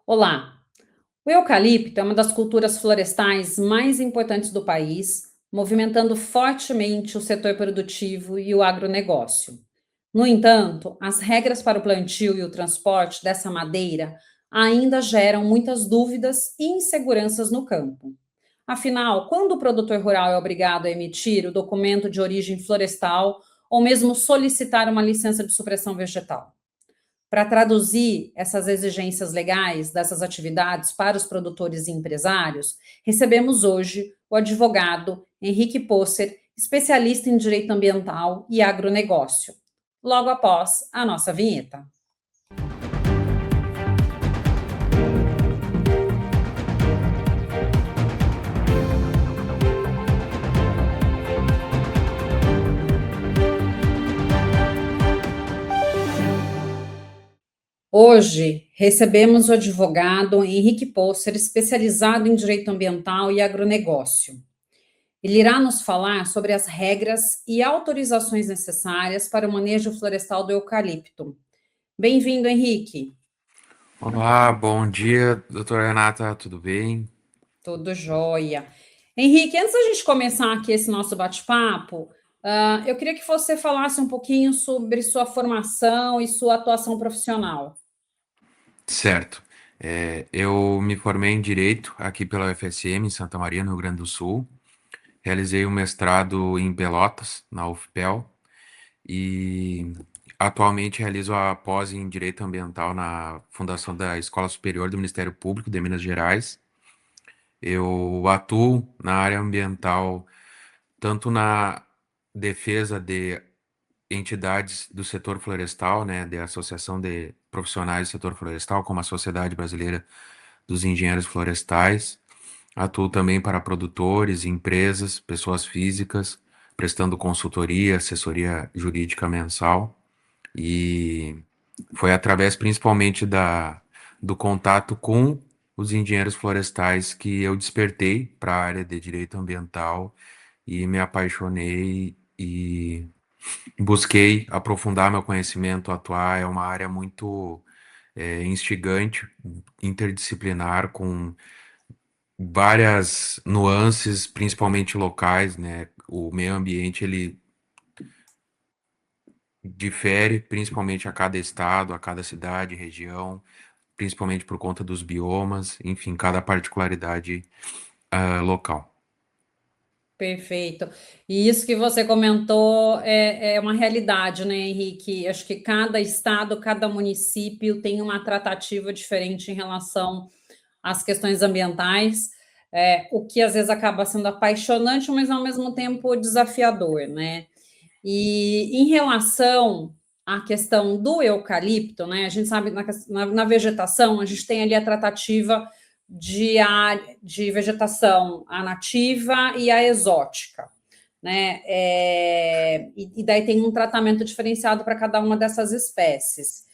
Olá! O eucalipto é uma das culturas florestais mais importantes do país, movimentando fortemente o setor produtivo e o agronegócio. No entanto, as regras para o plantio e o transporte dessa madeira ainda geram muitas dúvidas e inseguranças no campo. Afinal, quando o produtor rural é obrigado a emitir o documento de origem florestal ou mesmo solicitar uma licença de supressão vegetal? Para traduzir essas exigências legais dessas atividades para os produtores e empresários, recebemos hoje o advogado Henrique Posser, especialista em direito ambiental e agronegócio. Logo após a nossa vinheta. Hoje recebemos o advogado Henrique Posser, especializado em direito ambiental e agronegócio. Ele irá nos falar sobre as regras e autorizações necessárias para o manejo florestal do eucalipto. Bem-vindo, Henrique. Olá, bom dia, doutora Renata, tudo bem? Tudo jóia. Henrique, antes da gente começar aqui esse nosso bate-papo, eu queria que você falasse um pouquinho sobre sua formação e sua atuação profissional. Certo. Eu me formei em Direito aqui pela UFSM, em Santa Maria, no Rio Grande do Sul. Realizei um mestrado em Pelotas, na UFPEL, e atualmente realizo a pós em Direito Ambiental na Fundação da Escola Superior do Ministério Público de Minas Gerais. Eu atuo na área ambiental, tanto na defesa de entidades do setor florestal, né, da Associação de Profissionais do Setor Florestal, como a Sociedade Brasileira dos Engenheiros Florestais. Atuo também para produtores, empresas, pessoas físicas, prestando consultoria, assessoria jurídica mensal. E foi através principalmente do contato com os engenheiros florestais que eu despertei para a área de direito ambiental e me apaixonei e busquei aprofundar meu conhecimento, atuar. É uma área muito instigante, interdisciplinar, com várias nuances, principalmente locais, né? O meio ambiente, ele difere principalmente a cada estado, a cada cidade, região, principalmente por conta dos biomas, enfim, cada particularidade local. Perfeito. E isso que você comentou é uma realidade, né, Henrique? Acho que cada estado, cada município tem uma tratativa diferente em relação às questões ambientais, o que às vezes acaba sendo apaixonante, mas ao mesmo tempo desafiador, né? E em relação à questão do eucalipto, né? A gente sabe na vegetação, a gente tem ali a tratativa de vegetação a nativa e a exótica, né? E daí tem um tratamento diferenciado para cada uma dessas espécies.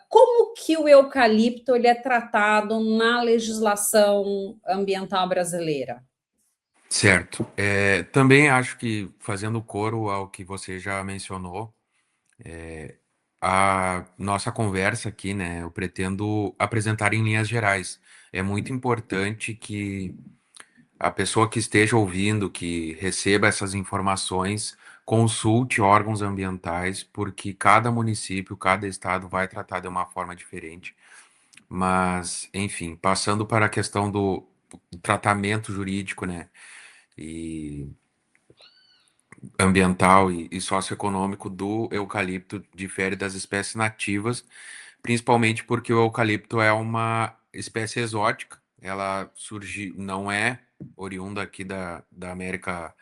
Como que o eucalipto ele é tratado na legislação ambiental brasileira? Certo. Também acho que, fazendo coro ao que você já mencionou, a nossa conversa aqui, né, eu pretendo apresentar em linhas gerais. É muito importante que a pessoa que esteja ouvindo, que receba essas informações, consulte órgãos ambientais, porque cada município, cada estado vai tratar de uma forma diferente. Mas, enfim, passando para a questão do tratamento jurídico, né, e ambiental e socioeconômico do eucalipto difere das espécies nativas, principalmente porque o eucalipto é uma espécie exótica. Ela surge, não é oriunda aqui da América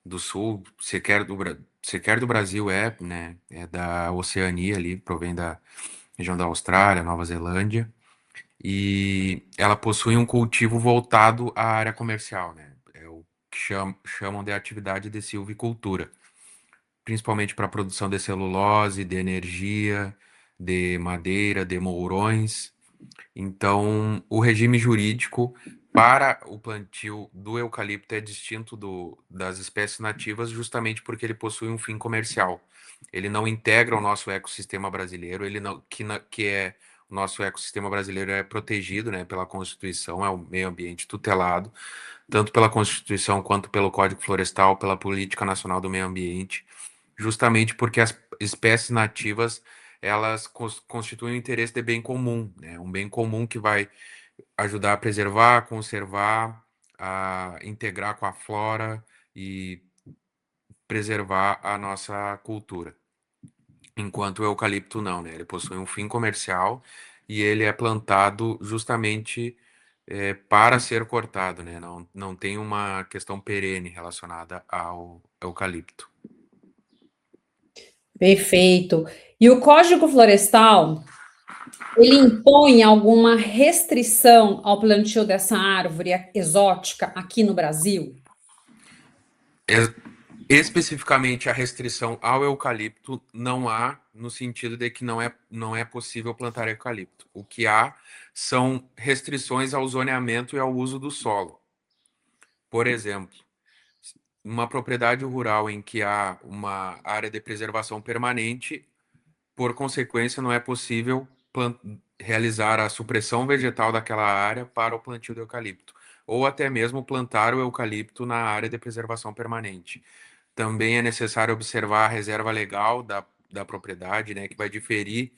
do Sul, sequer do Brasil é, né? É da Oceania ali, provém da região da Austrália, Nova Zelândia, e ela possui um cultivo voltado à área comercial, né? É o que chamam de atividade de silvicultura, principalmente para a produção de celulose, de energia, de madeira, de mourões. Então, o regime jurídico para o plantio do eucalipto é distinto das espécies nativas, justamente porque ele possui um fim comercial. Ele não integra o nosso ecossistema brasileiro, ele não, que é nosso ecossistema brasileiro é protegido, né, pela Constituição, é o meio ambiente tutelado, tanto pela Constituição quanto pelo Código Florestal, pela Política Nacional do Meio Ambiente, justamente porque as espécies nativas elas constituem um interesse de bem comum, né? Um bem comum que vai ajudar a preservar, a conservar, a integrar com a flora e preservar a nossa cultura. Enquanto o eucalipto não, né? Ele possui um fim comercial e ele é plantado justamente para ser cortado, né? Não tem uma questão perene relacionada ao eucalipto. Perfeito. E o Código Florestal, ele impõe alguma restrição ao plantio dessa árvore exótica aqui no Brasil? Es- Especificamente a restrição ao eucalipto não há, no sentido de que não é possível plantar eucalipto. O que há são restrições ao zoneamento e ao uso do solo. Por exemplo, uma propriedade rural em que há uma área de preservação permanente, por consequência, não é possível realizar a supressão vegetal daquela área para o plantio do eucalipto, ou até mesmo plantar o eucalipto na área de preservação permanente. Também é necessário observar a reserva legal da propriedade, né, que vai diferir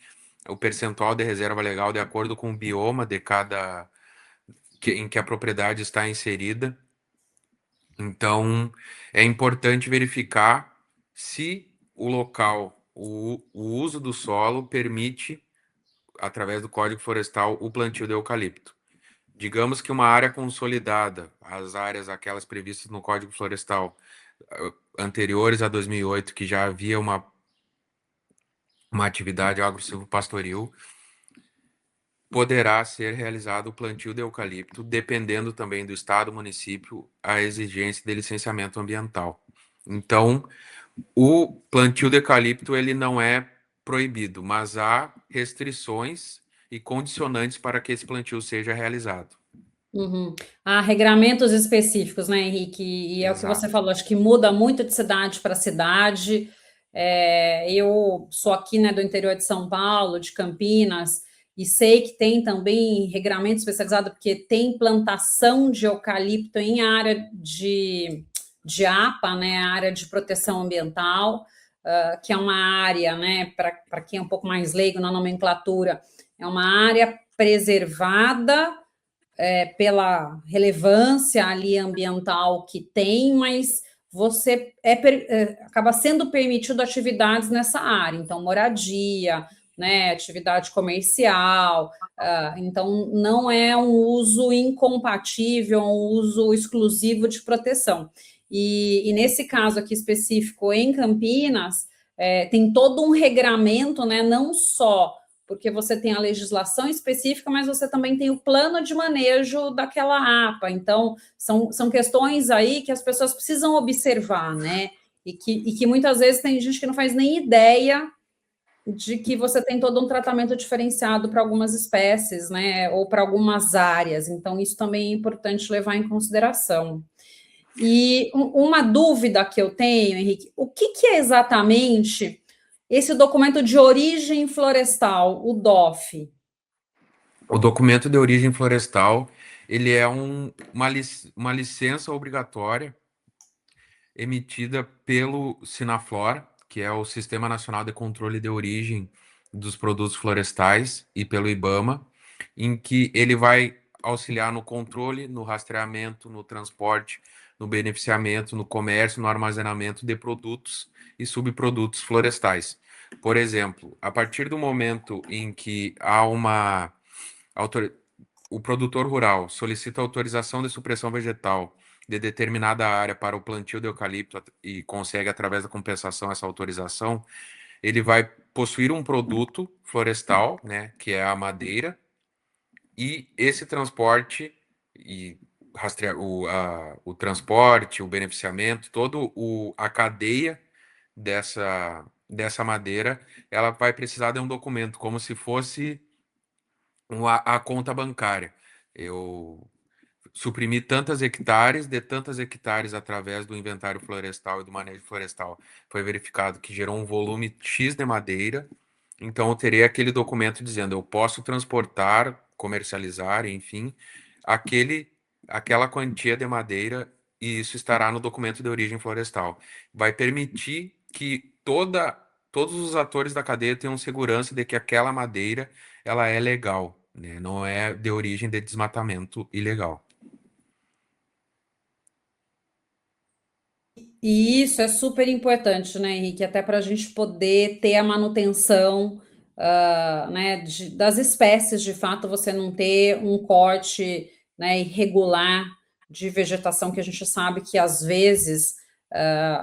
o percentual de reserva legal de acordo com o bioma de cada em que a propriedade está inserida. Então, é importante verificar se o local, o uso do solo permite, através do Código Florestal, o plantio de eucalipto. Digamos que uma área consolidada, as áreas aquelas previstas no Código Florestal anteriores a 2008, que já havia uma atividade agro-silvopastoril, poderá ser realizado o plantio de eucalipto, dependendo também do estado, município, a exigência de licenciamento ambiental. Então, o plantio de eucalipto ele não é proibido, mas há restrições e condicionantes para que esse plantio seja realizado. Uhum. Há regramentos específicos, né, Henrique? E é o que você Exato. falou, acho que muda muito de cidade para cidade. Eu sou aqui, né, do interior de São Paulo, de Campinas, e sei que tem também regramento especializado, porque tem plantação de eucalipto em área de APA, né, área de proteção ambiental, que é uma área, né, para quem é um pouco mais leigo na nomenclatura, é uma área preservada pela relevância ali ambiental que tem, mas você acaba sendo permitido atividades nessa área, então moradia, né, atividade comercial, então não é um uso incompatível, é um uso exclusivo de proteção. E nesse caso aqui específico em Campinas, tem todo um regramento, né, não só porque você tem a legislação específica, mas você também tem o plano de manejo daquela APA. Então, são questões aí que as pessoas precisam observar, né? E que muitas vezes tem gente que não faz nem ideia de que você tem todo um tratamento diferenciado para algumas espécies, né? Ou para algumas áreas. Então, isso também é importante levar em consideração. E uma dúvida que eu tenho, Henrique, o que é exatamente esse documento de origem florestal, o DOF? O documento de origem florestal, ele é uma licença obrigatória emitida pelo Sinaflor, que é o Sistema Nacional de Controle de Origem dos Produtos Florestais, e pelo IBAMA, em que ele vai auxiliar no controle, no rastreamento, no transporte, no beneficiamento, no comércio, no armazenamento de produtos e subprodutos florestais. Por exemplo, a partir do momento em que há o produtor rural solicita autorização de supressão vegetal de determinada área para o plantio de eucalipto e consegue, através da compensação, essa autorização, ele vai possuir um produto florestal, né, que é a madeira, e esse transporte e rastrear o transporte, o beneficiamento, a cadeia dessa madeira, ela vai precisar de um documento, como se fosse a conta bancária. Eu suprimi tantas hectares através do inventário florestal e do manejo florestal. Foi verificado que gerou um volume X de madeira Então, eu teria aquele documento dizendo: eu posso transportar, comercializar, enfim, aquele, aquela quantia de madeira, e isso estará no documento de origem florestal. Vai permitir que todos os atores da cadeia tenham segurança de que aquela madeira ela é legal, né? Não é de origem de desmatamento ilegal. E isso é super importante, né, Henrique? Até para a gente poder ter a manutenção, né, das espécies, de fato, você não ter um corte, né, irregular de vegetação que a gente sabe que às vezes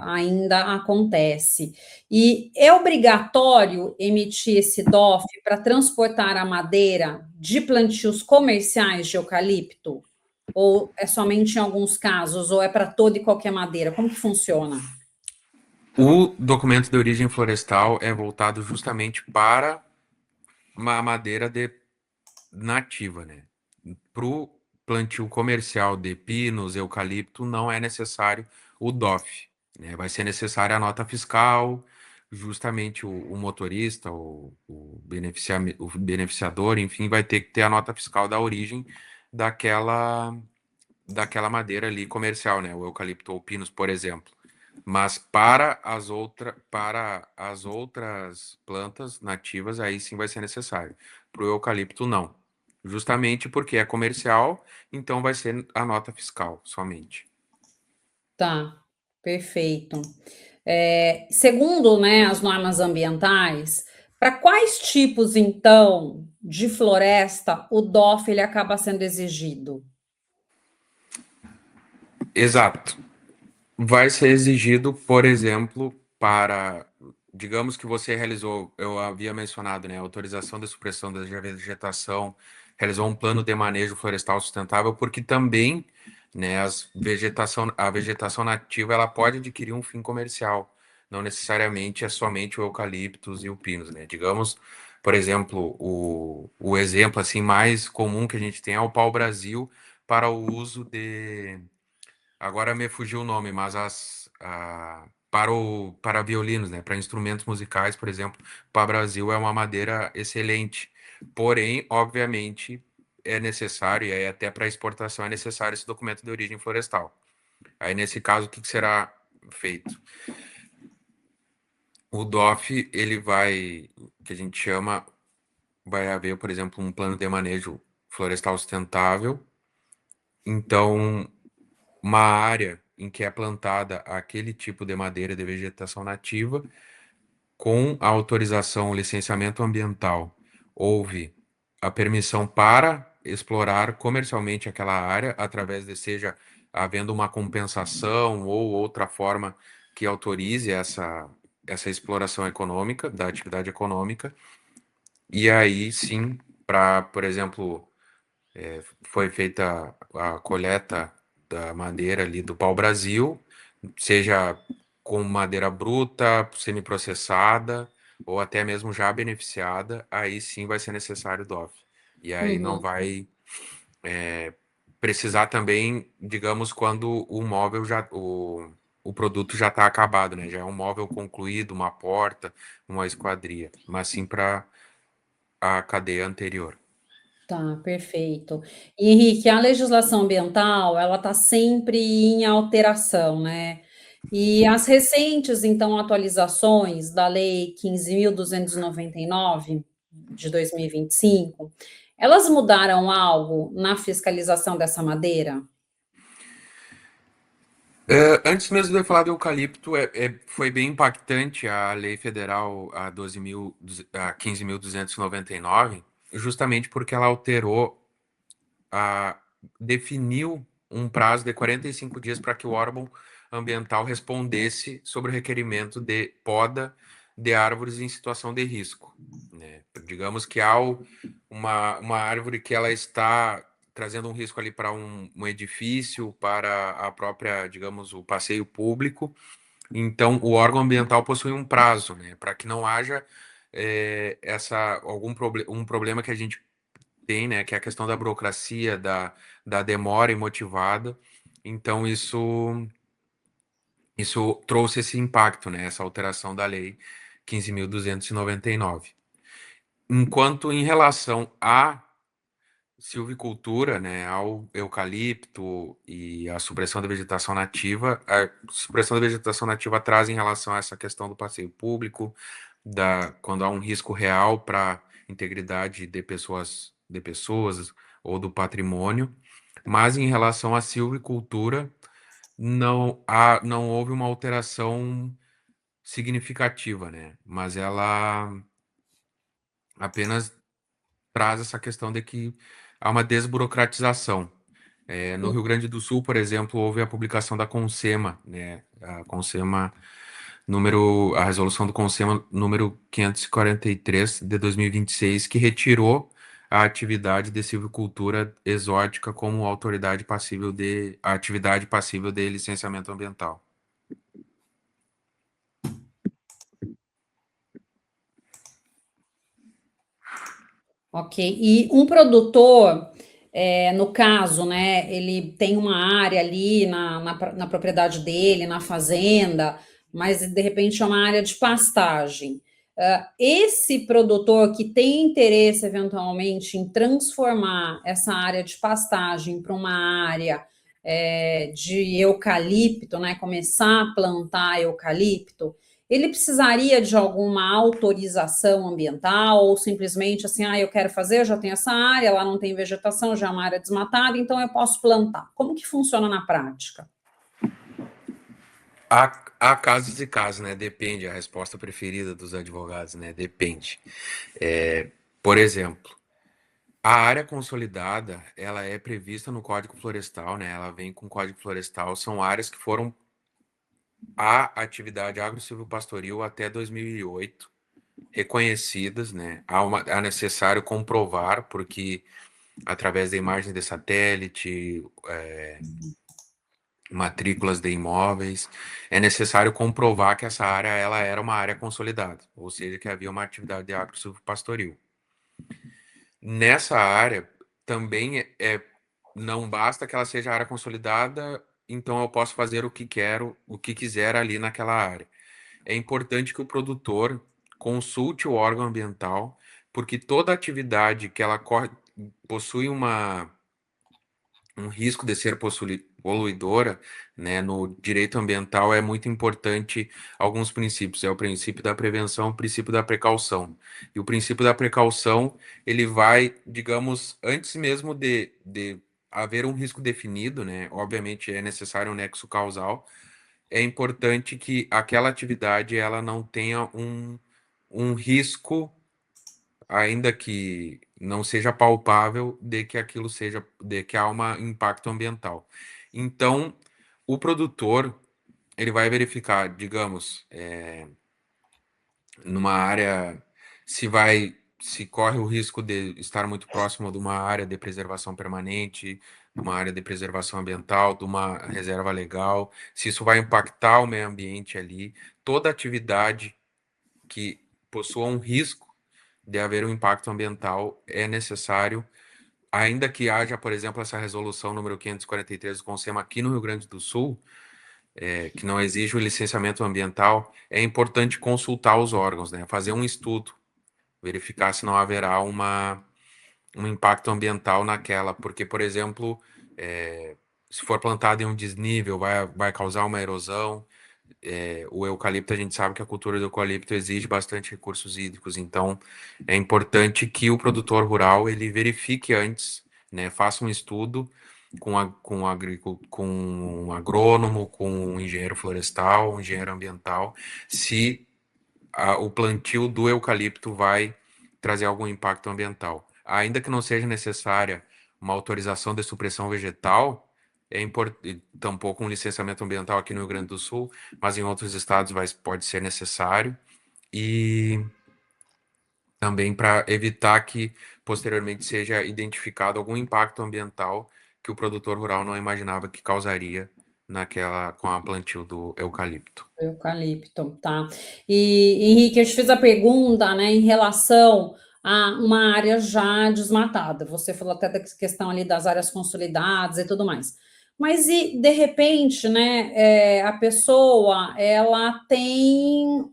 ainda acontece. E é obrigatório emitir esse DOF para transportar a madeira de plantios comerciais de eucalipto? Ou é somente em alguns casos, ou é para toda e qualquer madeira? Como que funciona? O documento de origem florestal é voltado justamente para uma madeira nativa, né? Para o plantio comercial de pinos, eucalipto, não é necessário o DOF, né? Vai ser necessária a nota fiscal, justamente o motorista, o beneficiador, enfim, vai ter que ter a nota fiscal da origem daquela, daquela madeira ali comercial, né? O eucalipto ou pinos, por exemplo. Mas para as outras plantas nativas, aí sim vai ser necessário. Para o eucalipto, não. Justamente porque é comercial, então vai ser a nota fiscal somente. Tá, perfeito. Segundo, né, as normas ambientais, para quais tipos, então, de floresta o DOF ele acaba sendo exigido? Exato. Vai ser exigido, por exemplo, para, digamos que você realizou, eu havia mencionado, né, autorização de supressão da vegetação, realizou um plano de manejo florestal sustentável, porque também, né, a vegetação nativa, ela pode adquirir um fim comercial, não necessariamente é somente o eucaliptus e o pinus, né? Digamos, por exemplo, o exemplo assim mais comum que a gente tem é o pau-brasil para o uso de. Agora me fugiu o nome, mas para violinos, né? Para instrumentos musicais, por exemplo, para Brasil é uma madeira excelente. Porém, obviamente, é necessário, e aí até para exportação é necessário esse documento de origem florestal. Aí, nesse caso, o que será feito? O DOF, ele vai, que a gente chama, vai haver, por exemplo, um plano de manejo florestal sustentável. Então, uma área em que é plantada aquele tipo de madeira de vegetação nativa, com a autorização, o licenciamento ambiental, houve a permissão para explorar comercialmente aquela área, através de seja havendo uma compensação ou outra forma que autorize essa exploração econômica, da atividade econômica, e aí sim, para, por exemplo, foi feita a coleta da madeira ali do pau-brasil, seja com madeira bruta, semi-processada, ou até mesmo já beneficiada, aí sim vai ser necessário DOF. E aí não Uhum. vai precisar também, digamos, quando o produto já está acabado, né? Já é um móvel concluído, uma porta, uma esquadria, mas sim para a cadeia anterior. Tá, perfeito. E, Henrique, a legislação ambiental, ela está sempre em alteração, né? E as recentes, então, atualizações da Lei 15.299 de 2025, elas mudaram algo na fiscalização dessa madeira? Antes mesmo de eu falar do eucalipto, foi bem impactante a lei federal a 15.299, justamente porque ela alterou, a, definiu um prazo de 45 dias para que o órgão ambiental respondesse sobre o requerimento de poda de árvores em situação de risco, né? Digamos que há uma árvore que ela está trazendo um risco ali para um edifício, para a própria, digamos, o passeio público. Então, o órgão ambiental possui um prazo, né, para que não haja um problema que a gente tem, né, que é a questão da burocracia, da demora imotivada. Então, isso trouxe esse impacto, né, essa alteração da lei 15.299. Enquanto em relação à silvicultura, né, ao eucalipto e à supressão da vegetação nativa, a supressão da vegetação nativa traz em relação a essa questão do passeio público, quando há um risco real para a integridade de pessoas ou do patrimônio, mas em relação à silvicultura, não houve uma alteração significativa, né? Mas ela apenas traz essa questão de que há uma desburocratização. No Rio Grande do Sul, por exemplo, houve a publicação da CONSEMA, né? A resolução do CONSEMA número 543 de 2026, que retirou a atividade de silvicultura exótica como a atividade passível de licenciamento ambiental. Ok. E um produtor, no caso, né, ele tem uma área ali na propriedade dele, na fazenda, mas de repente é uma área de pastagem. Esse produtor que tem interesse, eventualmente, em transformar essa área de pastagem para uma área de eucalipto, né, começar a plantar eucalipto, ele precisaria de alguma autorização ambiental ou simplesmente assim, eu quero fazer, eu já tenho essa área, lá não tem vegetação, já é uma área desmatada, então eu posso plantar. Como que funciona na prática? Há casos e casos, né? Depende, a resposta preferida dos advogados, né? Depende. Por exemplo, a área consolidada, ela é prevista no Código Florestal, né? Ela vem com o Código Florestal, são áreas que foram a atividade agro-silvopastoril até 2008, reconhecidas, né? Há necessário comprovar, porque através da imagem de satélite, matrículas de imóveis, é necessário comprovar que essa área ela era uma área consolidada, ou seja, que havia uma atividade agro-silvopastoril. Nessa área, também não basta que ela seja área consolidada, então eu posso fazer o que quero, o que quiser ali naquela área. É importante que o produtor consulte o órgão ambiental, porque toda atividade que ela possui um risco de ser poluidora, né, no direito ambiental é muito importante alguns princípios. É o princípio da prevenção, o princípio da precaução. E o princípio da precaução, ele vai, digamos, antes mesmo de haver um risco definido, né, obviamente é necessário um nexo causal, é importante que aquela atividade ela não tenha um risco, ainda que não seja palpável, de que há um impacto ambiental. Então, o produtor ele vai verificar, digamos, numa área se corre o risco de estar muito próximo de uma área de preservação permanente, de uma área de preservação ambiental, de uma reserva legal, se isso vai impactar o meio ambiente ali, toda atividade que possua um risco de haver um impacto ambiental é necessário, ainda que haja, por exemplo, essa resolução número 543 do CONSEMA aqui no Rio Grande do Sul, que não exige o licenciamento ambiental, é importante consultar os órgãos, né? Fazer um estudo, verificar se não haverá um impacto ambiental naquela, porque, por exemplo, se for plantado em um desnível, vai causar uma erosão. O eucalipto, a gente sabe que a cultura do eucalipto exige bastante recursos hídricos, então é importante que o produtor rural ele verifique antes, né, faça um estudo com um agrônomo, com um engenheiro florestal, um engenheiro ambiental, se o plantio do eucalipto vai trazer algum impacto ambiental. Ainda que não seja necessária uma autorização de supressão vegetal, tampouco um licenciamento ambiental aqui no Rio Grande do Sul, mas em outros estados pode ser necessário, e também para evitar que posteriormente seja identificado algum impacto ambiental que o produtor rural não imaginava que causaria com a plantio do eucalipto. Eucalipto, tá. E, Henrique, eu te fiz a pergunta, né, em relação a uma área já desmatada. Você falou até da questão ali das áreas consolidadas e tudo mais. Mas e, de repente, né, a pessoa, ela tem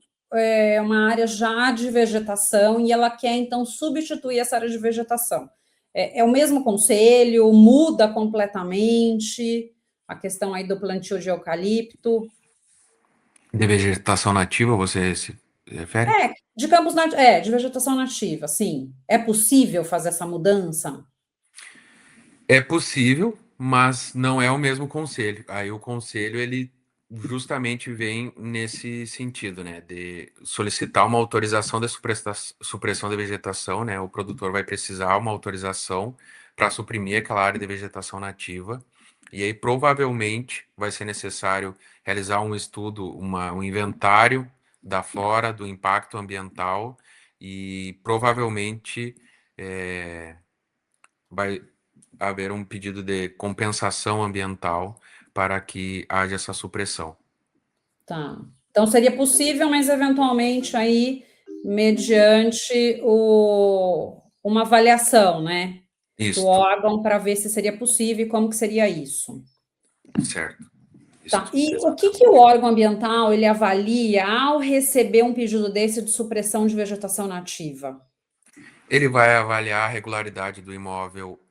uma área já de vegetação e ela quer, então, substituir essa área de vegetação. É o mesmo conselho, muda completamente a questão aí do plantio de eucalipto. De vegetação nativa, você se refere? De de vegetação nativa, sim. É possível fazer essa mudança? É possível, mas não é o mesmo conselho. Aí o conselho, ele justamente vem nesse sentido, né, de solicitar uma autorização de supressão de vegetação, né? O produtor vai precisar uma autorização para suprimir aquela área de vegetação nativa. E aí provavelmente vai ser necessário realizar um estudo, um inventário da flora, do impacto ambiental e provavelmente vai haver um pedido de compensação ambiental para que haja essa supressão. Tá. Então seria possível, mas eventualmente aí, mediante uma avaliação, né, do Isto, órgão para ver se seria possível e como que seria isso. certo. Tá. Isto, E o que que o exatamente. órgão ambiental ele avalia ao receber um pedido desse de supressão de vegetação nativa? Ele vai avaliar a regularidade do imóvel,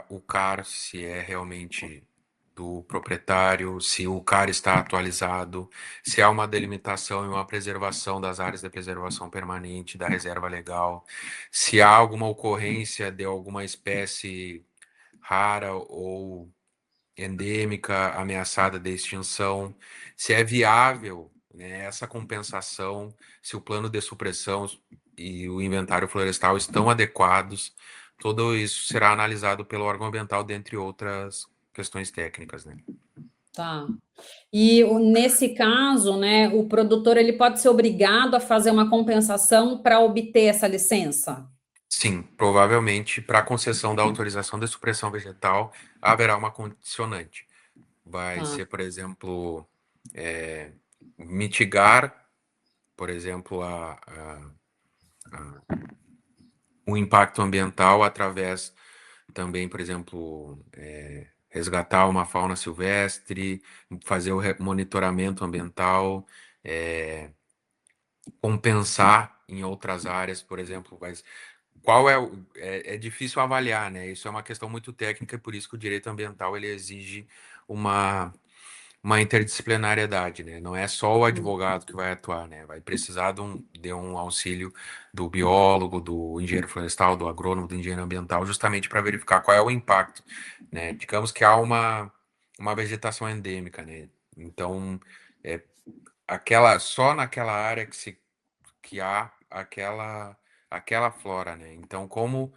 o CAR, se é realmente do proprietário, se o CAR está atualizado, se há uma delimitação e uma preservação das áreas de preservação permanente, da reserva legal, se há alguma ocorrência de alguma espécie rara ou endêmica, ameaçada de extinção, se é viável, né, essa compensação, se o plano de supressão e o inventário florestal estão adequados, tudo isso será analisado pelo órgão ambiental, dentre outras questões técnicas, né? Tá. E nesse caso, né, o produtor ele pode ser obrigado a fazer uma compensação para obter essa licença? Sim, provavelmente para a concessão da autorização de supressão vegetal haverá uma condicionante. Vai Tá. ser, por exemplo, é, mitigar, por exemplo, o impacto ambiental através também, por exemplo, resgatar uma fauna silvestre, fazer o monitoramento ambiental, é, compensar em outras áreas, por exemplo, mas qual é difícil avaliar, né? Isso é uma questão muito técnica e por isso que o direito ambiental ele exige uma uma interdisciplinariedade, né? Não é só o advogado que vai atuar, né? Vai precisar de um auxílio do biólogo, do engenheiro florestal, do agrônomo, do engenheiro ambiental, justamente para verificar qual é o impacto, né? Digamos que há uma vegetação endêmica, né? Então, é, só naquela área que há aquela flora, né? Então, como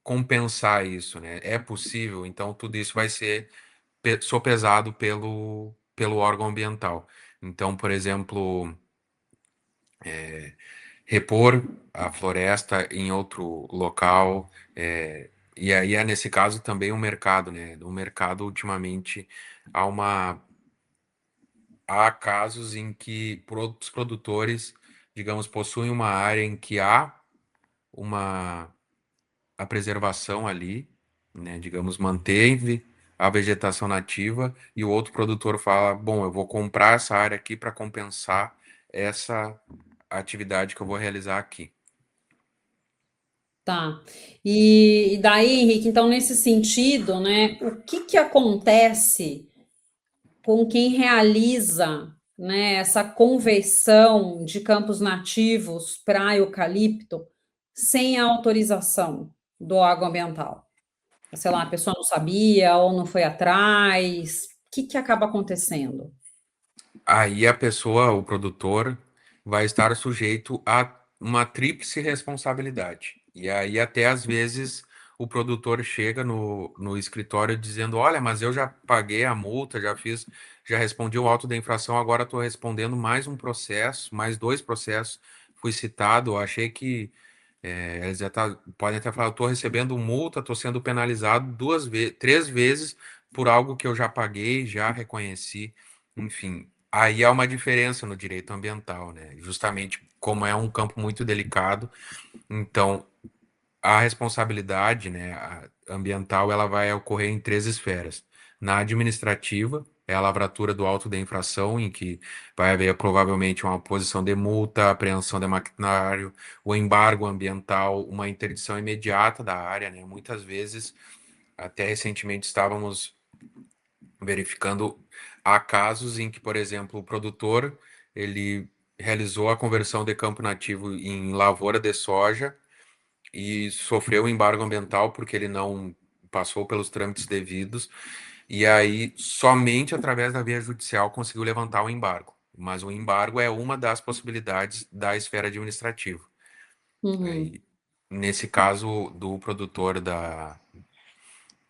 compensar isso, né? É possível, então tudo isso vai ser sopesado pelo órgão ambiental. Então, por exemplo, repor a floresta em outro local, e aí é nesse caso também o mercado, né? O mercado ultimamente há uma há casos em que os produtores, digamos, possuem uma área em que há uma a preservação ali, né? Digamos, manteve a vegetação nativa e o outro produtor fala: bom, eu vou comprar essa área aqui para compensar essa atividade que eu vou realizar aqui. Tá. E daí, Henrique, então, nesse sentido, né, o que que acontece com quem realiza, né, essa conversão de campos nativos para eucalipto sem a autorização do órgão ambiental? Sei lá, a pessoa não sabia ou não foi atrás. O que que acaba acontecendo? Aí a pessoa, o produtor, vai estar sujeito a uma tríplice responsabilidade. E aí, até às vezes, o produtor chega no escritório dizendo: olha, mas eu já paguei a multa, já respondi o auto da infração, agora estou respondendo mais um processo, mais dois processos. Fui citado, achei que eles já podem até falar, estou recebendo multa, estou sendo penalizado duas vezes, três vezes por algo que eu já paguei, já reconheci, enfim. Aí há uma diferença no direito ambiental, né? Justamente como é um campo muito delicado, então a responsabilidade, né, ambiental, ela vai ocorrer em três esferas. Na administrativa, é a lavratura do auto de infração, em que vai haver provavelmente uma posição de multa, apreensão de maquinário, o embargo ambiental, uma interdição imediata da área, né? Muitas vezes, até recentemente estávamos verificando, há casos em que, por exemplo, o produtor ele realizou a conversão de campo nativo em lavoura de soja e sofreu um embargo ambiental porque ele não passou pelos trâmites devidos, e aí somente através da via judicial conseguiu levantar o embargo. Mas o embargo é uma das possibilidades da esfera administrativa. Uhum. Aí, nesse caso do produtor da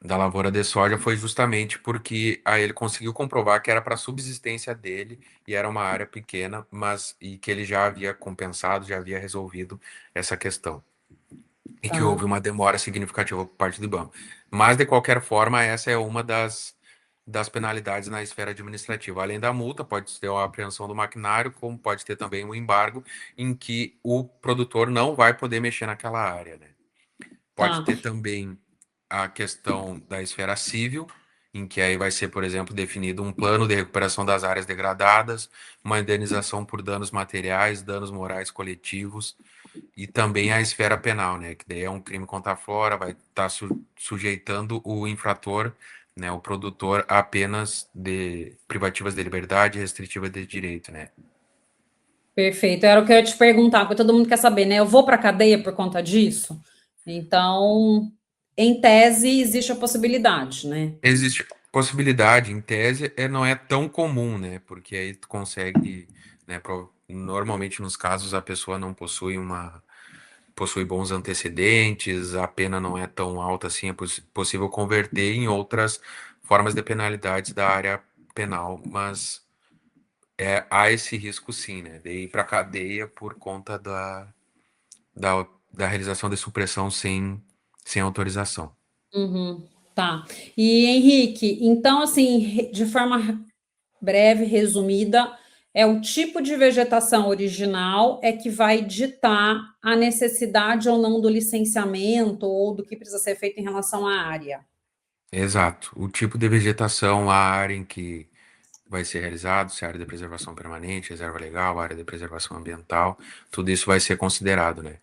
lavoura de soja foi justamente porque aí ele conseguiu comprovar que era para a subsistência dele e era uma área pequena, mas e que ele já havia compensado, já havia resolvido essa questão e que Tá. houve uma demora significativa por parte do banco. Mas, de qualquer forma, essa é uma das penalidades na esfera administrativa. Além da multa, pode ter a apreensão do maquinário, como pode ter também um embargo, em que o produtor não vai poder mexer naquela área, né? Pode Tá. ter também a questão da esfera civil, em que aí vai ser, por exemplo, definido um plano de recuperação das áreas degradadas, uma indenização por danos materiais, danos morais coletivos, e também a esfera penal, né? Que daí é um crime contra a flora, vai estar sujeitando o infrator, né, o produtor, a penas de privativas de liberdade e restritivas de direito, né? Perfeito. Era o que eu ia te perguntar, porque todo mundo quer saber, né? Eu vou para a cadeia por conta disso? Então, em tese, existe a possibilidade, né? Existe possibilidade, em tese, não é tão comum, né? Porque aí tu consegue, né? Normalmente nos casos a pessoa não possui bons antecedentes, a pena não é tão alta assim, é possível converter em outras formas de penalidades da área penal, mas há esse risco sim, né? De ir para cadeia por conta da realização de supressão sem autorização. Uhum, tá. E Henrique, então, assim, de forma breve, resumida, é o tipo de vegetação original é que vai ditar a necessidade ou não do licenciamento ou do que precisa ser feito em relação à área. Exato. O tipo de vegetação, a área em que vai ser realizado, se é área de preservação permanente, reserva legal, área de preservação ambiental, tudo isso vai ser considerado, né?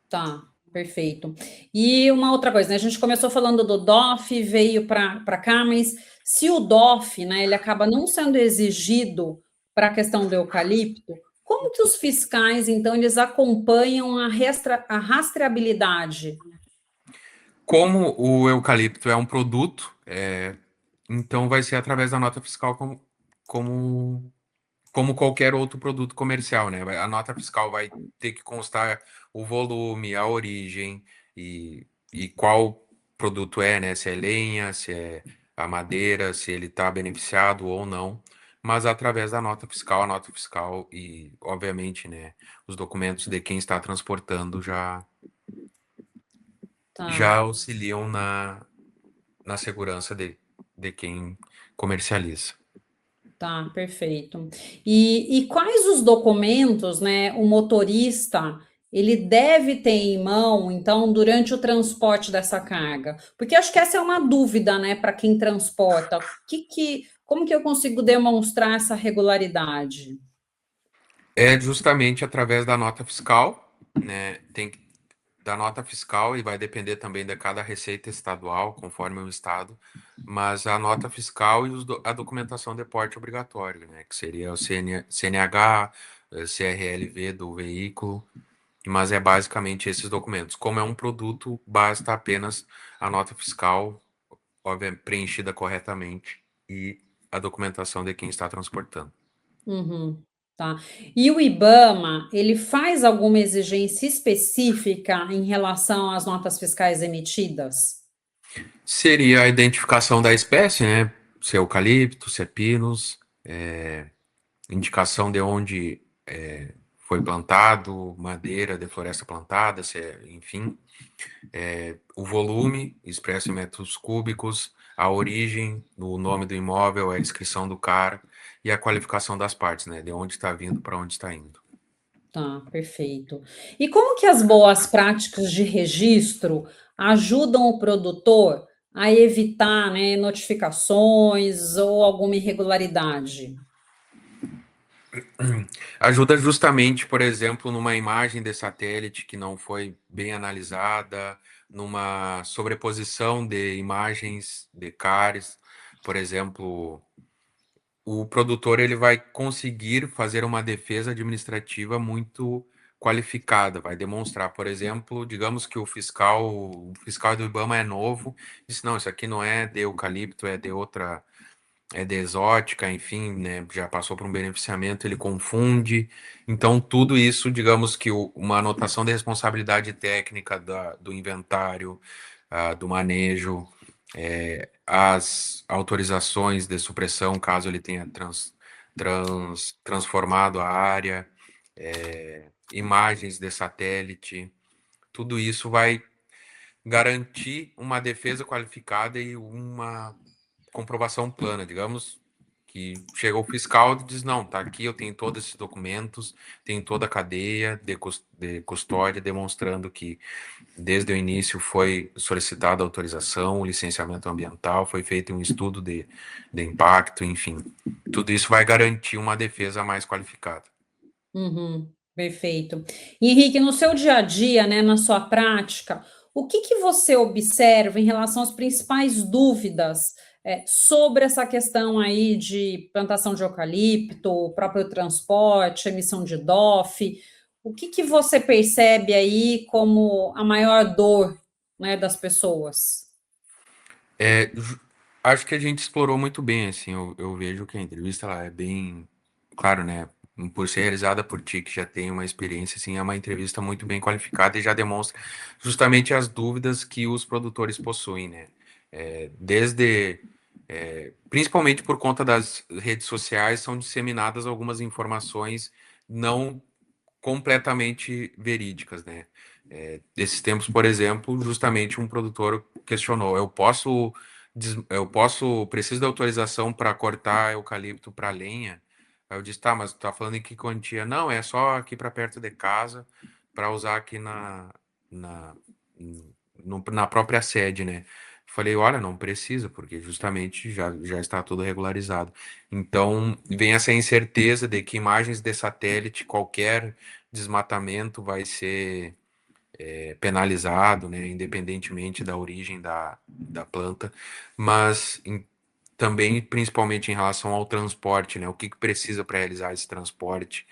Tá, perfeito. E uma outra coisa, né? A gente começou falando do DOF, veio para cá, mas se o DOF, né, ele acaba não sendo exigido para a questão do eucalipto, como que os fiscais, então, eles acompanham a rastreabilidade? Como o eucalipto é um produto, então vai ser através da nota fiscal como, como qualquer outro produto comercial, né? A nota fiscal vai ter que constar o volume, a origem e qual produto é, né? Se é lenha, se é a madeira, se ele está beneficiado ou não. Mas através da nota fiscal, a nota fiscal e, obviamente, né, os documentos de quem está transportando Tá, já auxiliam na segurança de quem comercializa. tá, perfeito. E quais os documentos, né, o motorista ele deve ter em mão, então, durante o transporte dessa carga? Porque acho que essa é uma dúvida, né, para quem transporta. Como que eu consigo demonstrar essa regularidade? É justamente através da nota fiscal, né? Tem que da nota fiscal e vai depender também de cada receita estadual, conforme o estado, mas a nota fiscal e a documentação de porte obrigatório, né? Que seria o CNH, CRLV do veículo, mas é basicamente esses documentos. Como é um produto, basta apenas a nota fiscal, obviamente, preenchida corretamente e a documentação de quem está transportando. Uhum, tá. E o IBAMA, ele faz alguma exigência específica em relação às notas fiscais emitidas? Seria a identificação da espécie, né? Se é eucalipto, se é pinus, indicação de onde foi plantado, madeira de floresta plantada, se é, enfim, o volume expresso em metros cúbicos, a origem, o nome do imóvel, a inscrição do cara e a qualificação das partes, né? De onde está vindo para onde está indo. Tá, perfeito. E como que as boas práticas de registro ajudam o produtor a evitar, né, notificações ou alguma irregularidade? Ajuda justamente, por exemplo, numa imagem de satélite que não foi bem analisada, numa sobreposição de imagens de CARES, por exemplo, o produtor ele vai conseguir fazer uma defesa administrativa muito qualificada, vai demonstrar, por exemplo, digamos que o fiscal do IBAMA é novo, disse, não, isso aqui não é de eucalipto, é de outra, é de exótica, enfim, né, já passou por um beneficiamento, ele confunde. Então, tudo isso, digamos que uma anotação de responsabilidade técnica do inventário, do manejo, as autorizações de supressão, caso ele tenha transformado a área, imagens de satélite, tudo isso vai garantir uma defesa qualificada e uma comprovação plana, digamos, que chega o fiscal e diz, não, tá aqui, eu tenho todos esses documentos, tenho toda a cadeia de custódia, demonstrando que desde o início foi solicitada a autorização, o licenciamento ambiental, foi feito um estudo de impacto, enfim. Tudo isso vai garantir uma defesa mais qualificada. Uhum, perfeito. E, Henrique, no seu dia a dia, né, na sua prática, o que que você observa em relação às principais dúvidas, sobre essa questão aí de plantação de eucalipto, o próprio transporte, emissão de DOF? O que que você percebe aí como a maior dor, né, das pessoas? É, acho que a gente explorou muito bem, assim, eu vejo que a entrevista ela é bem, claro, né, por ser realizada por ti, que já tem uma experiência, assim, é uma entrevista muito bem qualificada e já demonstra justamente as dúvidas que os produtores possuem, né, principalmente por conta das redes sociais, são disseminadas algumas informações não completamente verídicas, né? Desses tempos, por exemplo, justamente um produtor questionou: preciso da autorização para cortar eucalipto para lenha? Aí eu disse: tá, mas tu tá falando em que quantia? Não, é só aqui para perto de casa, para usar aqui na, na própria sede, né? Falei, olha, não precisa, porque justamente já está tudo regularizado. Então, vem essa incerteza de que imagens de satélite, qualquer desmatamento vai ser penalizado, né, independentemente da origem da planta, mas também, principalmente em relação ao transporte, né, o que precisa para realizar esse transporte,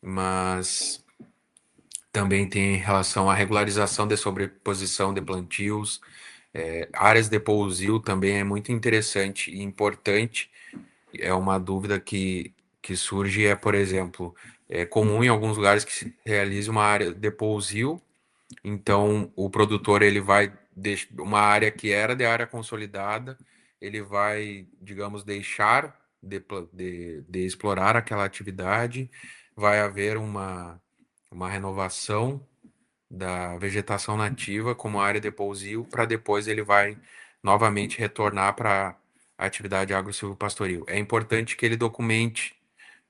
mas também tem em relação à regularização de sobreposição de plantios, áreas de pousio também é muito interessante e importante. É uma dúvida que surge, por exemplo, é comum em alguns lugares que se realize uma área de pousio, então o produtor ele vai deixar uma área que era de área consolidada, ele vai, digamos, deixar de explorar aquela atividade, vai haver uma renovação da vegetação nativa como área de pousio, para depois ele vai novamente retornar para a atividade agro-silvopastoril. É importante que ele documente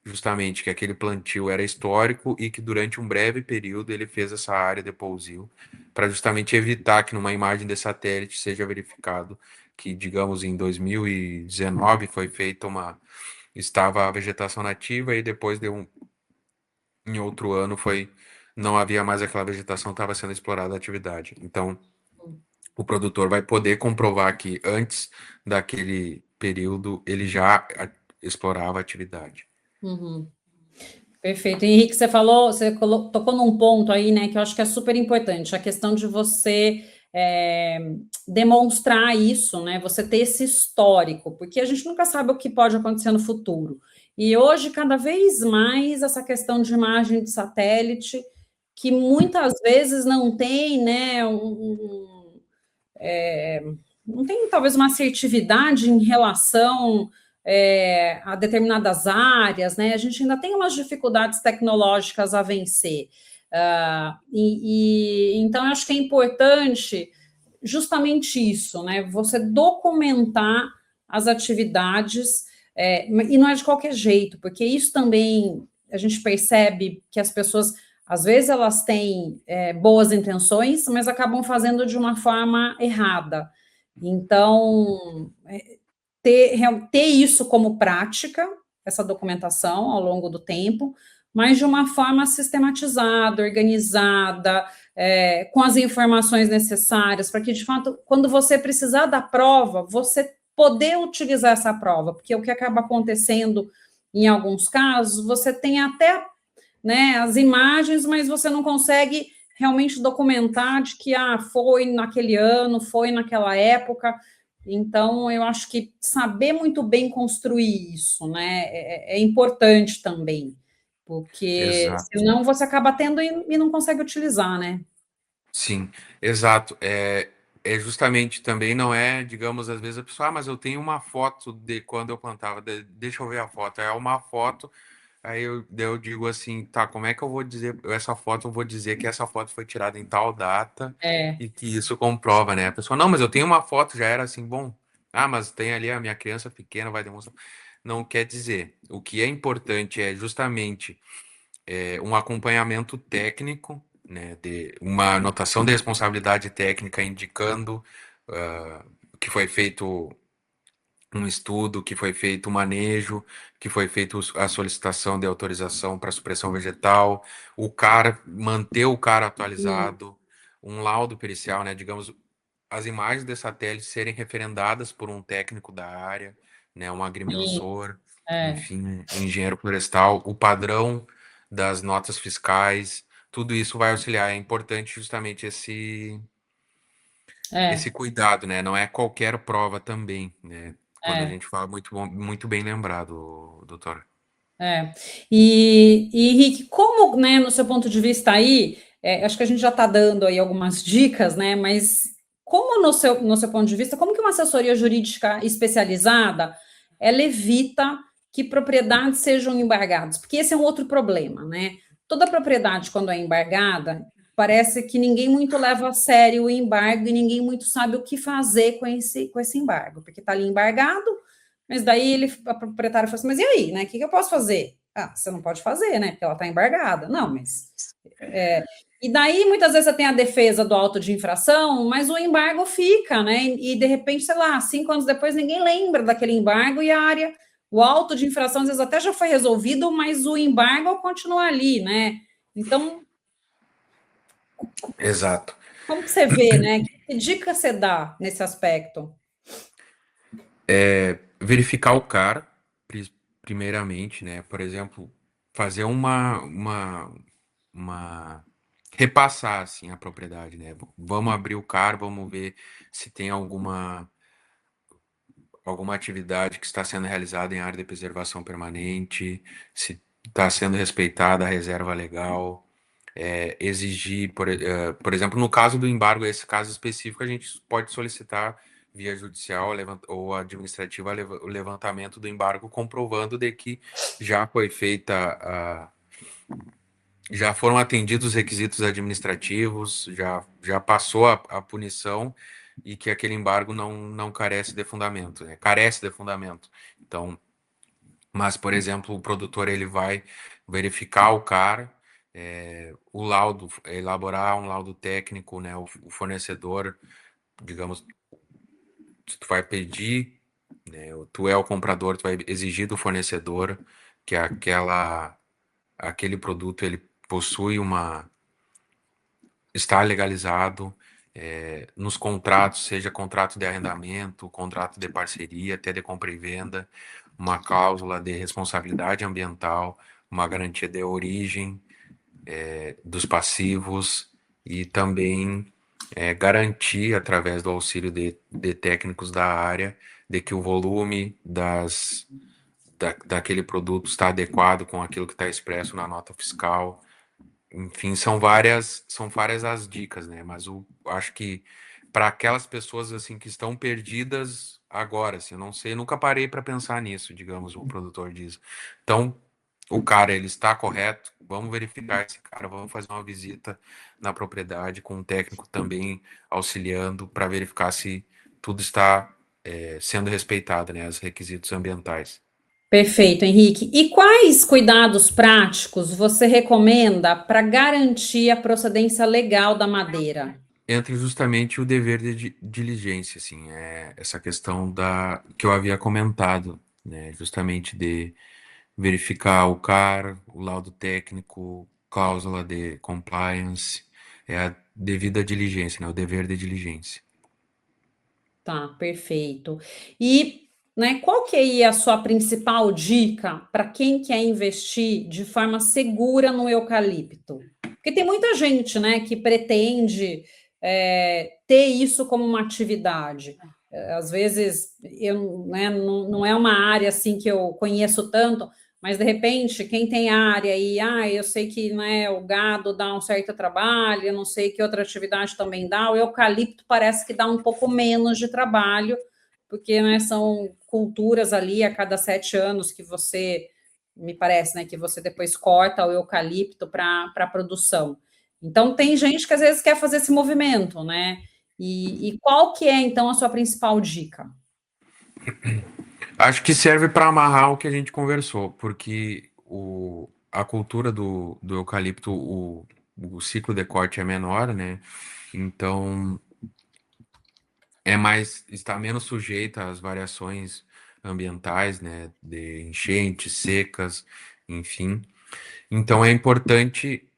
justamente que aquele plantio era histórico e que durante um breve período ele fez essa área de pousio, para justamente evitar que numa imagem de satélite seja verificado que, digamos, em 2019 foi feita estava a vegetação nativa e depois em outro ano não havia mais aquela vegetação, estava sendo explorada a atividade. Então, o produtor vai poder comprovar que antes daquele período ele já explorava a atividade. Uhum. Perfeito. Henrique, você falou, tocou num ponto aí, né, que eu acho que é super importante, a questão de você demonstrar isso, né, você ter esse histórico, porque a gente nunca sabe o que pode acontecer no futuro. E hoje, cada vez mais, essa questão de imagem de satélite, que muitas vezes não tem, né, não tem talvez uma assertividade em relação a determinadas áreas, né? A gente ainda tem umas dificuldades tecnológicas a vencer. Então, eu acho que é importante justamente isso, né? Você documentar as atividades, e não é de qualquer jeito, porque isso também a gente percebe que as pessoas, às vezes, elas têm boas intenções, mas acabam fazendo de uma forma errada. Então, ter isso como prática, essa documentação ao longo do tempo, mas de uma forma sistematizada, organizada, com as informações necessárias, para que, de fato, quando você precisar da prova, você poder utilizar essa prova, porque o que acaba acontecendo em alguns casos, você tem até, né, as imagens, mas você não consegue realmente documentar de que foi naquele ano, foi naquela época. Então, eu acho que saber muito bem construir isso, né, é importante também, porque Exato. senão você acaba tendo e não consegue utilizar, né? Sim, exato. É justamente também não é, digamos, às vezes a pessoa, mas eu tenho uma foto de quando eu plantava, deixa eu ver a foto. É uma foto, aí daí eu digo assim, tá, como é que eu vou dizer, essa foto, eu vou dizer que essa foto foi tirada em tal data É, e que isso comprova, né? A pessoa, não, mas eu tenho uma foto, já era assim, bom, mas tem ali a minha criança pequena, vai demonstrar. Não quer dizer. O que é importante é justamente um acompanhamento técnico, né, de uma anotação de responsabilidade técnica indicando que foi feito um estudo, que foi feito um manejo, que foi feito a solicitação de autorização para supressão vegetal, o cara manter o cara sim, atualizado, um laudo pericial, né, digamos, as imagens de satélite serem referendadas por um técnico da área, né, um sim, agrimensor, é, enfim, um engenheiro florestal, o padrão das notas fiscais, tudo isso vai auxiliar. É importante justamente esse é, cuidado, né? Não é qualquer prova também, né? Quando a é. gente fala muito bom, muito bem lembrado, doutora. É. E Henrique, como, né, no seu ponto de vista aí, acho que a gente já está dando aí algumas dicas, né, mas como no seu ponto de vista, como que uma assessoria jurídica especializada, ela evita que propriedades sejam embargadas? Porque esse é um outro problema, né? Toda propriedade, quando é embargada, parece que ninguém muito leva a sério o embargo e ninguém muito sabe o que fazer com esse embargo, porque está ali embargado, mas daí a proprietária falou assim, mas e aí, né? O que eu posso fazer? Você não pode fazer, né? Porque ela está embargada. Não, mas. E daí, muitas vezes, você tem a defesa do auto de infração, mas o embargo fica, né? E de repente, sei lá, 5 anos depois, ninguém lembra daquele embargo e a área, o auto de infração, às vezes até já foi resolvido, mas o embargo continua ali, né? Então, Exato. como que você vê, né? Que dica você dá nesse aspecto? Verificar o cara, primeiramente, né? Por exemplo, fazer uma repassar assim a propriedade, né? Vamos abrir o cara, vamos ver se tem alguma atividade que está sendo realizada em área de preservação permanente, se está sendo respeitada a reserva legal, exigir, por exemplo, no caso do embargo, esse caso específico, a gente pode solicitar via judicial ou administrativa o levantamento do embargo, comprovando de que já foi feita já foram atendidos os requisitos administrativos, já passou a punição e que aquele embargo não carece de fundamento, né? Carece de fundamento. Então, mas, por exemplo, o produtor ele vai verificar o cara, o laudo, elaborar um laudo técnico, né? O fornecedor, digamos, tu vai pedir, né? Tu é o comprador, tu vai exigir do fornecedor que aquele produto ele possui está legalizado nos contratos, seja contrato de arrendamento, contrato de parceria, até de compra e venda, uma cláusula de responsabilidade ambiental, uma garantia de origem dos passivos e também garantir, através do auxílio de técnicos da área, de que o volume daquele produto está adequado com aquilo que está expresso na nota fiscal. Enfim, são várias as dicas, né? Mas acho que para aquelas pessoas assim que estão perdidas agora, assim, eu não sei, nunca parei para pensar nisso, digamos, o produtor diz. Então, o cara ele está correto, vamos verificar esse cara, vamos fazer uma visita na propriedade com um técnico também auxiliando para verificar se tudo está sendo respeitado, né? Os requisitos ambientais. Perfeito, Henrique. E quais cuidados práticos você recomenda para garantir a procedência legal da madeira? entra justamente o dever de diligência, assim, essa questão da que eu havia comentado, né, justamente de verificar o CAR, o laudo técnico, cláusula de compliance, é a devida diligência, né, o dever de diligência. Tá, perfeito. E, né, qual que é aí a sua principal dica para quem quer investir de forma segura no eucalipto? Porque tem muita gente, né, que pretende ter isso como uma atividade. Às vezes, eu, né, não é uma área assim que eu conheço tanto, mas de repente, quem tem área e eu sei que, né, o gado dá um certo trabalho, eu não sei que outra atividade também dá, o eucalipto parece que dá um pouco menos de trabalho, porque, né, são culturas ali a cada 7 anos que você, me parece, né, que você depois corta o eucalipto para a produção. Então tem gente que às vezes quer fazer esse movimento, né? E qual que é então a sua principal dica? Acho que serve para amarrar o que a gente conversou, porque a cultura do eucalipto, o ciclo de corte é menor, né? Então está menos sujeita às variações ambientais, né? De enchentes, secas, enfim. Então é importante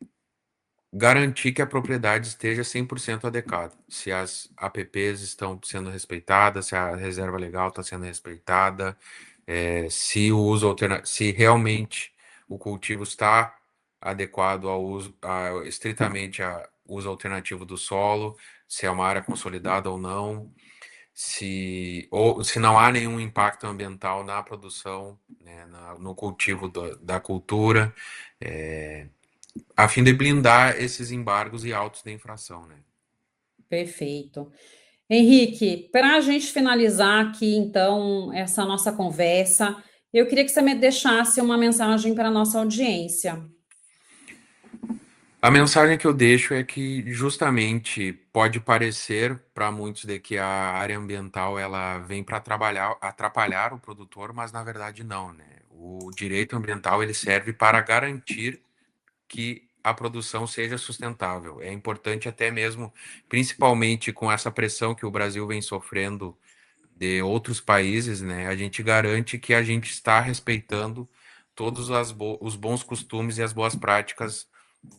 garantir que a propriedade esteja 100% adequada. Se as APPs estão sendo respeitadas, se a reserva legal está sendo respeitada, se o uso se realmente o cultivo está adequado ao uso, estritamente ao uso alternativo do solo, se é uma área consolidada ou não, se não há nenhum impacto ambiental na produção, né, no cultivo da cultura. É, a fim de blindar esses embargos e autos de infração, né? Perfeito. Henrique, para a gente finalizar aqui, então, essa nossa conversa, eu queria que você me deixasse uma mensagem para a nossa audiência. A mensagem que eu deixo é que justamente pode parecer para muitos de que a área ambiental ela vem para trabalhar, atrapalhar o produtor, mas na verdade não, né? O direito ambiental ele serve para garantir que a produção seja sustentável. É importante até mesmo, principalmente com essa pressão que o Brasil vem sofrendo de outros países, né, a gente garante que a gente está respeitando todos os bons costumes e as boas práticas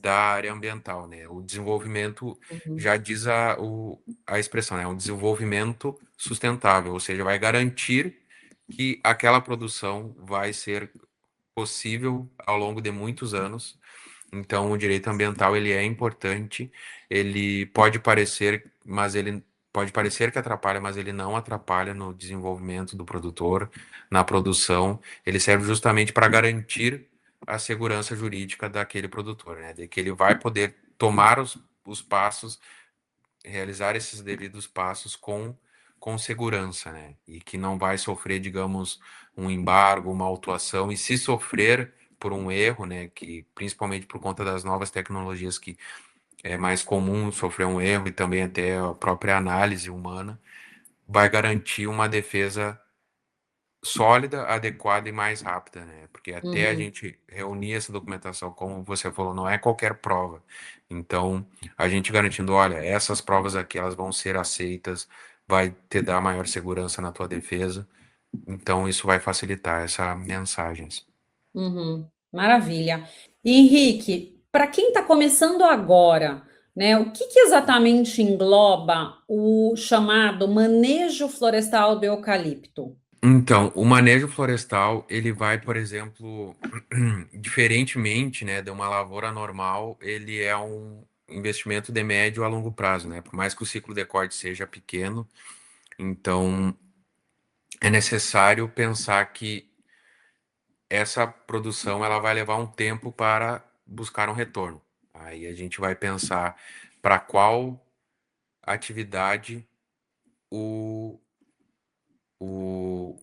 da área ambiental, né? O desenvolvimento Uhum, já diz a expressão, né? Um desenvolvimento sustentável, ou seja, vai garantir que aquela produção vai ser possível ao longo de muitos anos. Então, o direito ambiental ele é importante, ele pode parecer, mas ele pode parecer que atrapalha, mas ele não atrapalha no desenvolvimento do produtor, na produção. Ele serve justamente para garantir a segurança jurídica daquele produtor, né? De que ele vai poder tomar os passos, realizar esses devidos passos com segurança, né? E que não vai sofrer, digamos, um embargo, uma autuação, e se sofrer por um erro, né, que principalmente por conta das novas tecnologias que é mais comum sofrer um erro e também até a própria análise humana, vai garantir uma defesa sólida, adequada e mais rápida, né? Porque até a uhum, gente reunir essa documentação, como você falou, não é qualquer prova. Então, a gente garantindo, olha, essas provas aqui, elas vão ser aceitas, vai te dar maior segurança na tua defesa. Então, isso vai facilitar essa mensagens. uhum. Maravilha. E, Henrique, para quem está começando agora, né, o que exatamente engloba o chamado manejo florestal do eucalipto? Então, o manejo florestal, ele vai, por exemplo, diferentemente, né, de uma lavoura normal, ele é um investimento de médio a longo prazo, né? Por mais que o ciclo de corte seja pequeno, então é necessário pensar que essa produção ela vai levar um tempo para buscar um retorno. Aí a gente vai pensar para qual atividade o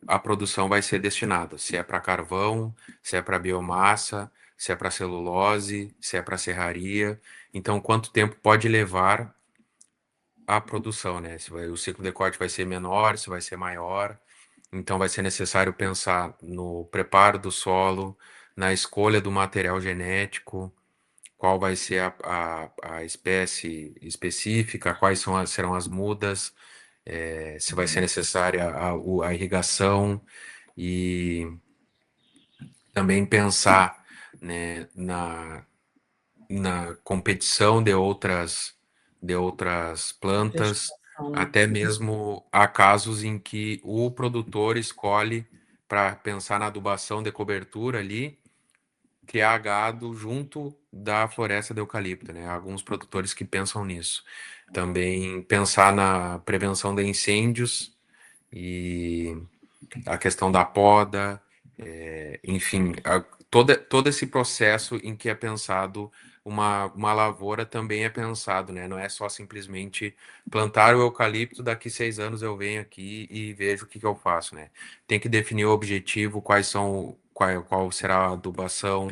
a produção vai ser destinada. Se é para carvão, se é para biomassa, se é para celulose, se é para serraria. Então, quanto tempo pode levar a produção, né? O ciclo de corte vai ser menor, se vai ser maior. Então, vai ser necessário pensar no preparo do solo, na escolha do material genético, qual vai ser a espécie específica, serão as mudas, se vai ser necessária a irrigação e também pensar, né, na competição de outras plantas, Vegetação, né? até mesmo há casos em que o produtor escolhe, para pensar na adubação de cobertura ali, criar gado junto da floresta de eucalipto, né? Há alguns produtores que pensam nisso. Também pensar na prevenção de incêndios e a questão da poda, enfim, todo esse processo em que é pensado uma lavoura também é pensado, né? Não é só simplesmente plantar o eucalipto, daqui 6 anos eu venho aqui e vejo o que eu faço, né? Tem que definir o objetivo, qual será a adubação,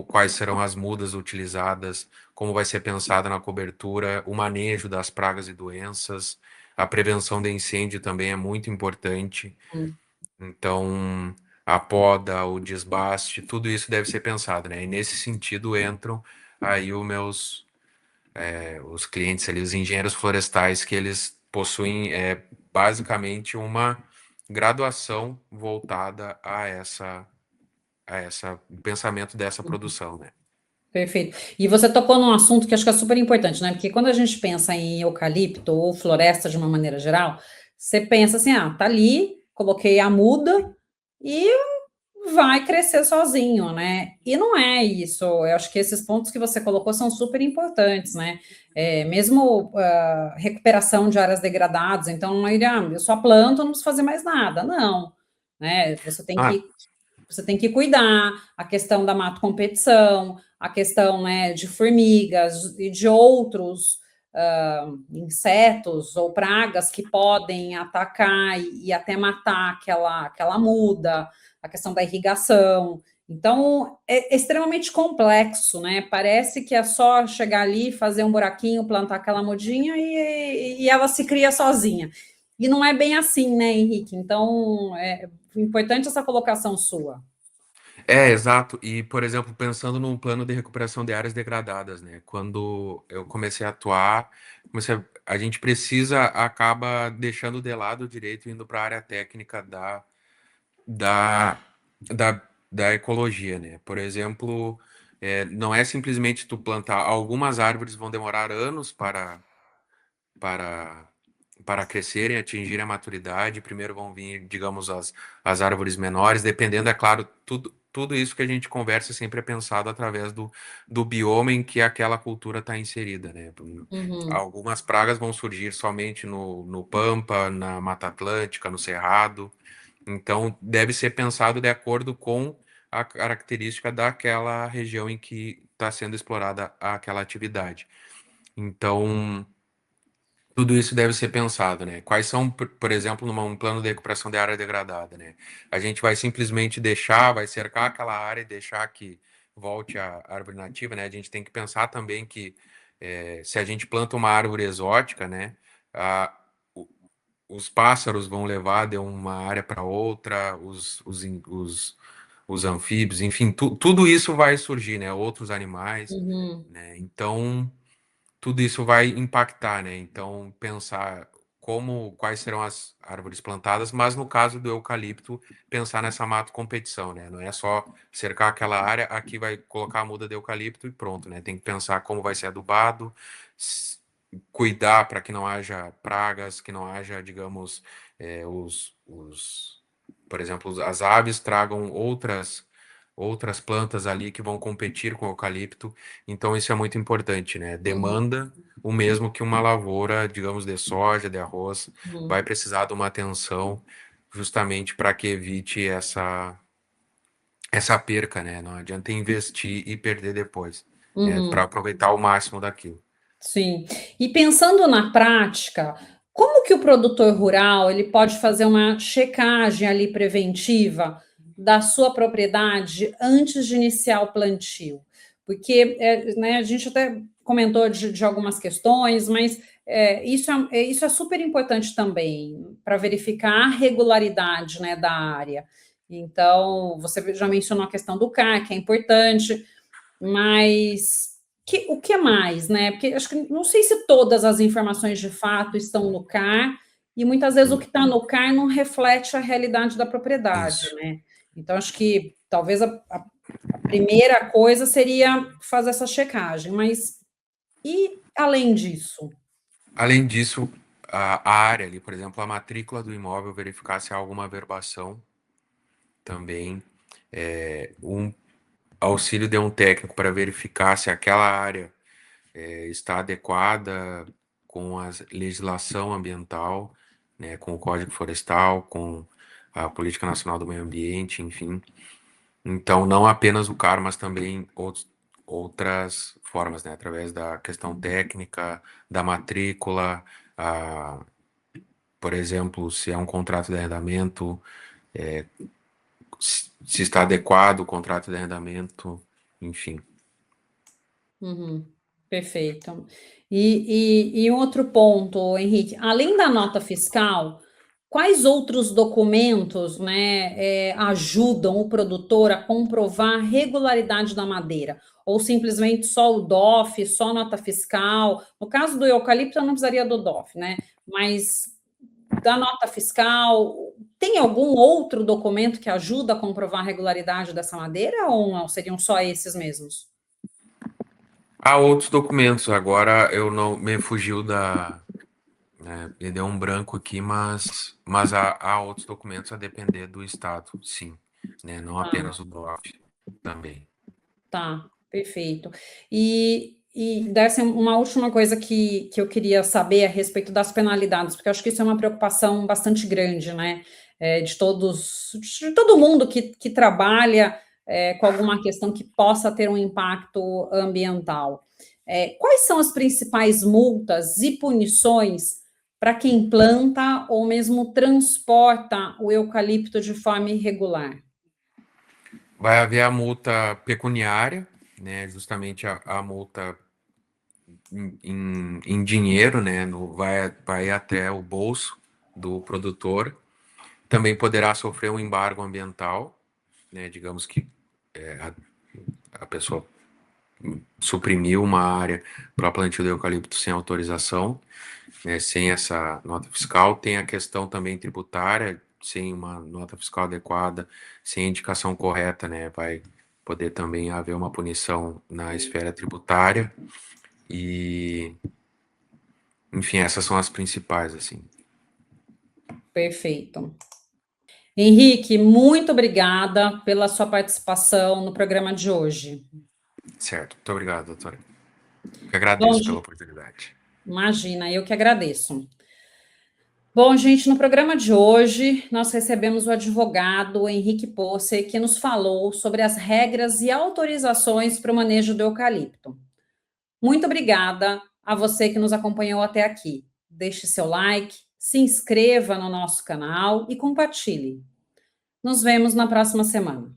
quais serão as mudas utilizadas, como vai ser pensada na cobertura, o manejo das pragas e doenças, a prevenção de incêndio também é muito importante. Hum. Então, a poda, o desbaste, tudo isso deve ser pensado, né? E nesse sentido entram aí os clientes ali, os engenheiros florestais, que eles possuem basicamente uma graduação voltada a essa o pensamento dessa produção, né? Perfeito. E você tocou num assunto que acho que é super importante, né? Porque quando a gente pensa em eucalipto ou floresta de uma maneira geral, você pensa assim, tá ali, coloquei a muda e vai crescer sozinho, né? E não é isso. Eu acho que esses pontos que você colocou são super importantes, né? Mesmo recuperação de áreas degradadas, então eu só planto, não preciso fazer mais nada. Não, né? Ah, Você tem que cuidar, a questão da mato competição, a questão, né, de formigas e de outros insetos ou pragas que podem atacar e até matar aquela muda, a questão da irrigação. Então, é extremamente complexo, né? Parece que é só chegar ali, fazer um buraquinho, plantar aquela mudinha e ela se cria sozinha. E não é bem assim, né, Henrique? Então, é importante essa colocação sua. exato. E, por exemplo, pensando num plano de recuperação de áreas degradadas, né? Quando eu comecei a atuar, a gente acaba deixando de lado o direito indo para a área técnica da, da, da ecologia, né? Por exemplo, não é simplesmente tu plantar. Algumas árvores vão demorar anos para, para crescerem, atingirem a maturidade. Primeiro vão vir, digamos, as árvores menores, dependendo, é claro, tudo isso que a gente conversa sempre é pensado através do bioma em que aquela cultura está inserida, né? Uhum, Algumas pragas vão surgir somente no Pampa, na Mata Atlântica, no Cerrado. Então, deve ser pensado de acordo com a característica daquela região em que está sendo explorada aquela atividade. Então, tudo isso deve ser pensado, né? Quais são, por exemplo, num plano de recuperação de área degradada, né? A gente vai simplesmente vai cercar aquela área e deixar que volte a árvore nativa, né? A gente tem que pensar também que se a gente planta uma árvore exótica, né? A, o- os pássaros vão levar de uma área para outra, os anfíbios, enfim, tudo isso vai surgir, né? Outros animais, uhum, né? Então tudo isso vai impactar, né? Então, pensar quais serão as árvores plantadas, mas no caso do eucalipto, pensar nessa mato competição, né? Não é só cercar aquela área, aqui vai colocar a muda de eucalipto e pronto, né? Tem que pensar como vai ser adubado, s- cuidar para que não haja pragas, que não haja, digamos, por exemplo, as aves tragam outras plantas ali que vão competir com o eucalipto. Então, isso é muito importante, né? uhum, Demanda o mesmo que uma lavoura, digamos, de soja, de arroz, vai uhum, precisar de uma atenção justamente para que evite essa perca, né? Não adianta investir e perder depois, né? Para uhum. aproveitar o máximo daquilo. Sim. E pensando na prática, como que o produtor rural ele pode fazer uma checagem ali preventiva da sua propriedade antes de iniciar o plantio? Porque né, a gente até comentou de algumas questões, mas isso é super importante também para verificar a regularidade, né, da área. Então, você já mencionou a questão do CAR, que é importante, mas o que mais, né? Porque acho que não sei se todas as informações de fato estão no CAR, e muitas vezes o que está no CAR não reflete a realidade da propriedade, Isso. né? Então, acho que talvez a primeira coisa seria fazer essa checagem, mas e além disso? Além disso, a área ali, por exemplo, a matrícula do imóvel, verificar se há alguma averbação também. Um auxílio de um técnico para verificar se aquela área está adequada com a legislação ambiental, né, com o Código Florestal, com a Política Nacional do Meio Ambiente, enfim. Então, não apenas o CAR, mas também outras formas, né, através da questão técnica, da matrícula, por exemplo, se é um contrato de arrendamento, se está adequado o contrato de arrendamento, enfim. Uhum, perfeito. E outro ponto, Henrique, além da nota fiscal, quais outros documentos, né, ajudam o produtor a comprovar a regularidade da madeira? Ou simplesmente só o DOF, só nota fiscal? No caso do eucalipto, eu não precisaria do DOF, né? Mas da nota fiscal, tem algum outro documento que ajuda a comprovar a regularidade dessa madeira ou não? Seriam só esses mesmos? Há outros documentos, agora eu não me fugiu da. Me deu um branco aqui, mas há outros documentos a depender do estado, sim, né? Não Tá. apenas o DOF também. Tá, perfeito. E dessa uma última coisa que eu queria saber a respeito das penalidades, porque eu acho que isso é uma preocupação bastante grande, né? De todo mundo que trabalha com alguma questão que possa ter um impacto ambiental. Quais são as principais multas e punições para quem planta ou mesmo transporta o eucalipto de forma irregular? Vai haver a multa pecuniária, né? Justamente a multa em dinheiro, né? Vai até o bolso do produtor. Também poderá sofrer um embargo ambiental, né? Digamos que a pessoa suprimiu uma área para plantio de eucalipto sem autorização, né, sem essa nota fiscal. Tem a questão também tributária, sem uma nota fiscal adequada, sem a indicação correta, né, vai poder também haver uma punição na esfera tributária. E, enfim, essas são as principais, assim. Perfeito. Henrique, muito obrigada pela sua participação no programa de hoje. Certo. Muito obrigado, doutora. Eu Bom, agradeço pela oportunidade. imagina, eu que agradeço. Bom, gente, no programa de hoje, nós recebemos o advogado Henrique Posse, que nos falou sobre as regras e autorizações para o manejo do eucalipto. Muito obrigada a você que nos acompanhou até aqui. Deixe seu like, se inscreva no nosso canal e compartilhe. Nos vemos na próxima semana.